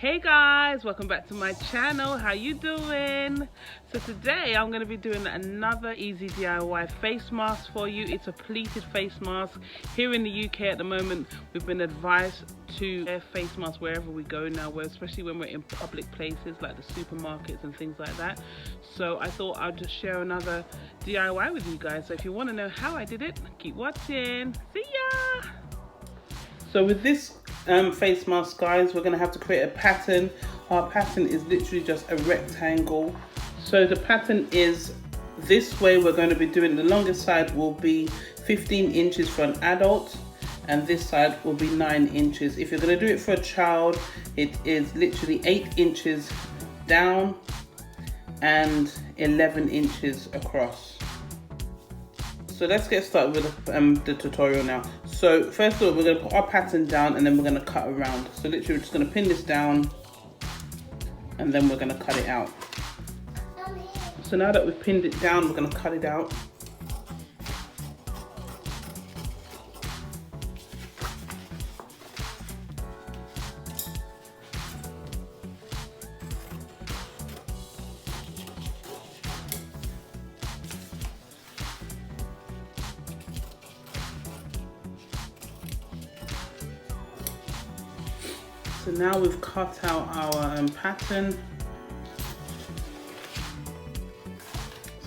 Hey guys, welcome back to my channel. How you doing? So today I'm going to be doing another easy DIY face mask for you. It's a pleated face mask. Here in the UK at the moment, we've been advised to wear face masks wherever we go now, especially when we're in public places like the supermarkets and things like that. So I thought I'd just share another DIY with you guys. So if you want to know how I did it, keep watching. See ya! So with this face mask, guys, we're going to have to create a pattern. Our pattern is literally just a rectangle. So the pattern is this way. We're going to be doing, the longest side will be 15 inches for an adult and this side will be 9 inches. If you're going to do it for a child, it is literally 8 inches down and 11 inches across. So let's get started with the tutorial now. So first of all, we're going to put our pattern down and then we're going to cut around. So literally we're just going to pin this down and then we're going to cut it out. So now that we've pinned it down, we're going to cut it out. So now we've cut out our pattern.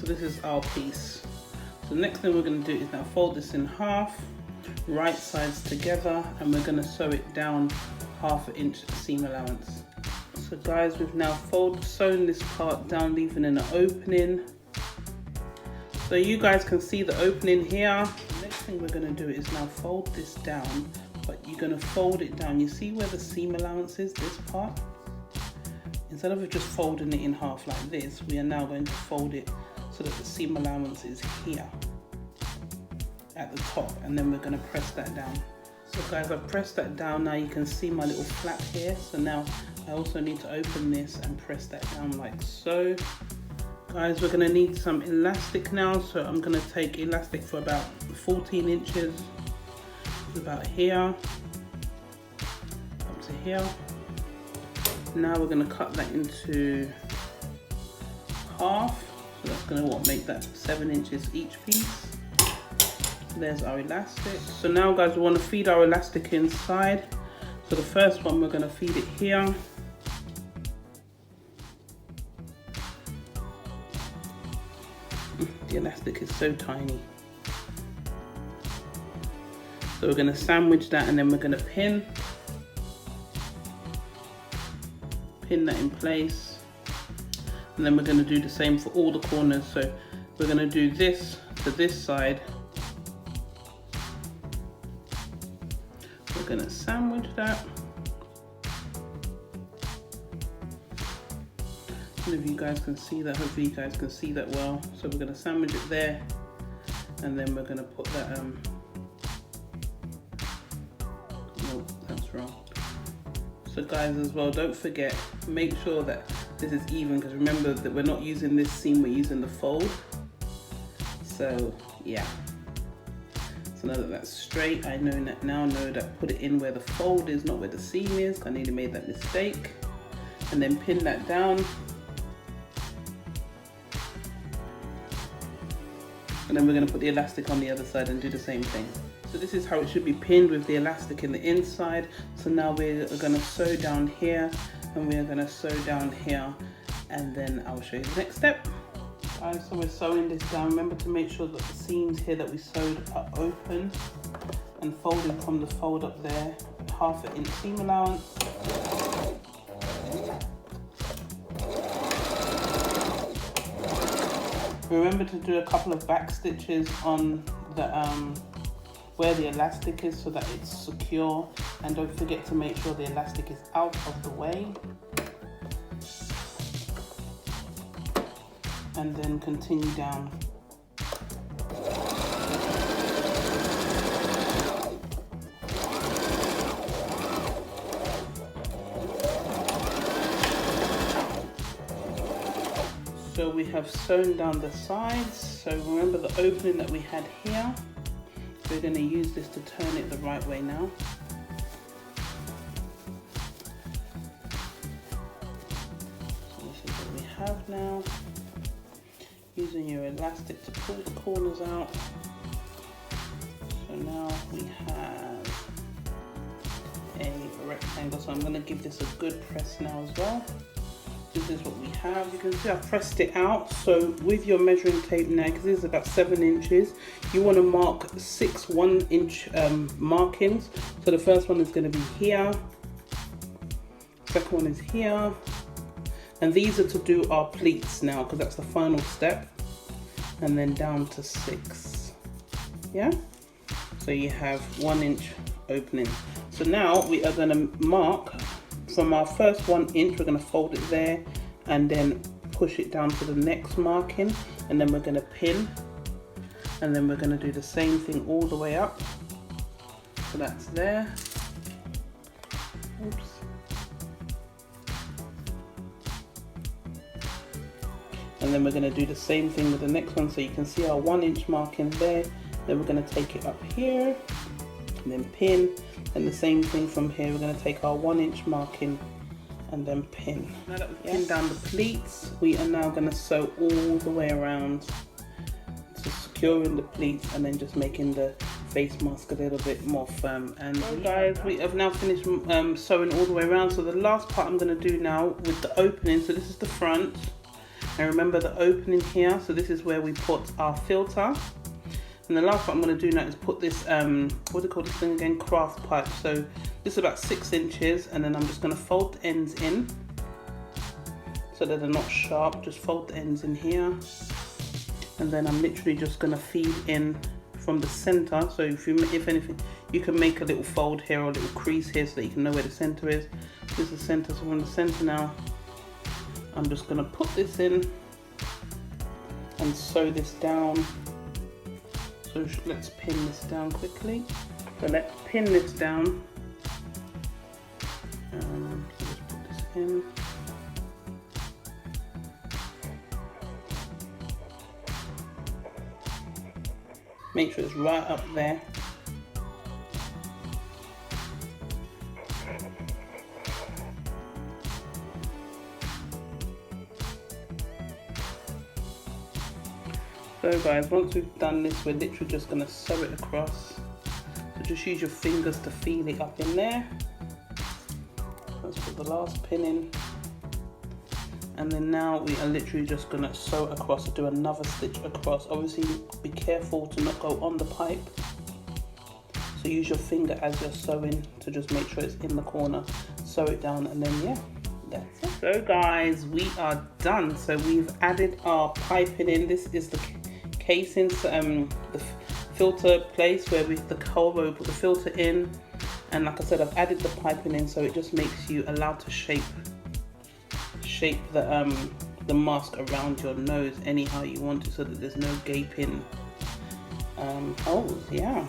So this is our piece. So the next thing we're going to do is now fold this in half, right sides together, and we're going to sew it down 1/2 inch seam allowance. So guys, we've now sewn this part down, leaving an opening. So you guys can see the opening here. The next thing we're going to do is now fold this down. But you're going to fold it down. You see where the seam allowance is, this part? Instead of just folding it in half like this, we are now going to fold it so that the seam allowance is here at the top, and then we're going to press that down. So guys, I've pressed that down. Now you can see my little flap here. So now I also need to open this and press that down like so. Guys, we're going to need some elastic now. So I'm going to take elastic for about 14 inches. About here up to here. Now we're going to cut that into half, so that's going to make that 7 inches each piece. There's our elastic. So now guys, we want to feed our elastic inside. So the first one, we're going to feed it here. The elastic is so tiny. So we're going to sandwich that and then we're going to pin that in place, and then we're going to do the same for all the corners. So we're going to do this to this side. We're going to sandwich that. I don't know if you guys can see that. Hopefully you guys can see that well. So we're going to sandwich it there, and then we're going to put that that's wrong. So guys, as well, don't forget, make sure that this is even, because remember that we're not using this seam, we're using the fold. So yeah, so now that that's straight, I know that put it in where the fold is, not where the seam is. I nearly made that mistake. And then pin that down, and then we're going to put the elastic on the other side and do the same thing. So this is how it should be pinned, with the elastic in the inside. So now we're going to sew down here, and we're going to sew down here, and then I'll show you the next step. Alright, so we're sewing this down. Remember to make sure that the seams here that we sewed are open and folding from the fold up there. 1/2 inch seam allowance. Remember to do a couple of back stitches on the where the elastic is, so that it's secure, and don't forget to make sure the elastic is out of the way, and then continue down. So we have sewn down the sides. So remember the opening that we had here. We're going to use this to turn it the right way now. have now. Using your elastic to pull the corners out. So now we have a rectangle. So I'm going to give this a good press now as well. This is what we have. You can see I've pressed it out. So with your measuring tape now, because this is about 7 inches, you want to mark 6 1-inch markings. So the first one is going to be here. Second one is here. And these are to do our pleats now, because that's the final step. And then down to 6. Yeah? So you have 1-inch opening. So now we are going to mark from our first 1 inch. We're going to fold it there and then push it down to the next marking, and then we're going to pin, and then we're going to do the same thing all the way up. So that's there. Oops. And then we're going to do the same thing with the next one. So you can see our 1-inch marking there. Then we're going to take it up here and then pin, and the same thing from here. We're going to take our 1-inch marking and then pin. Now that we've pinned down the pleats, we are now going to sew all the way around, to securing the pleats and then just making the face mask a little bit more firm. And so guys, we have now finished sewing all the way around. So the last part I'm going to do now with the opening. So this is the front. And remember the opening here, so this is where we put our filter. And the last part I'm going to do now is put this, what do you call this thing again? Craft pipe. So this is about 6 inches, and then I'm just going to fold the ends in so that they're not sharp. Just fold the ends in here. And then I'm literally just going to feed in from the center. So if anything, you can make a little fold here or a little crease here so that you can know where the center is. This is the center, so from the center now, I'm just going to put this in and sew this down. So let's pin this down quickly. So let's pin this down. Let's put this in. Make sure it's right up there. So guys, once we've done this, we're literally just going to sew it across. So just use your fingers to feel it up in there. Let's put the last pin in. And then now we are literally just going to sew across, do another stitch across. Obviously be careful to not go on the pipe. So use your finger as you're sewing to just make sure it's in the corner. Sew it down, and then yeah, that's it. So guys, we are done. So we've added our piping in. This is the casing, the filter place where we put the filter in, and like I said, I've added the piping in, so it just makes you allowed to shape the mask around your nose anyhow you want to, so that there's no gaping holes. Yeah,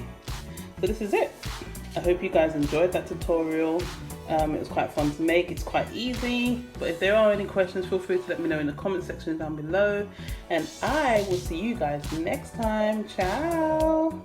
so this is it. I hope you guys enjoyed that tutorial. It was quite fun to make. It's quite easy, but if there are any questions, feel free to let me know in the comment section down below, and I will see you guys next time. Ciao.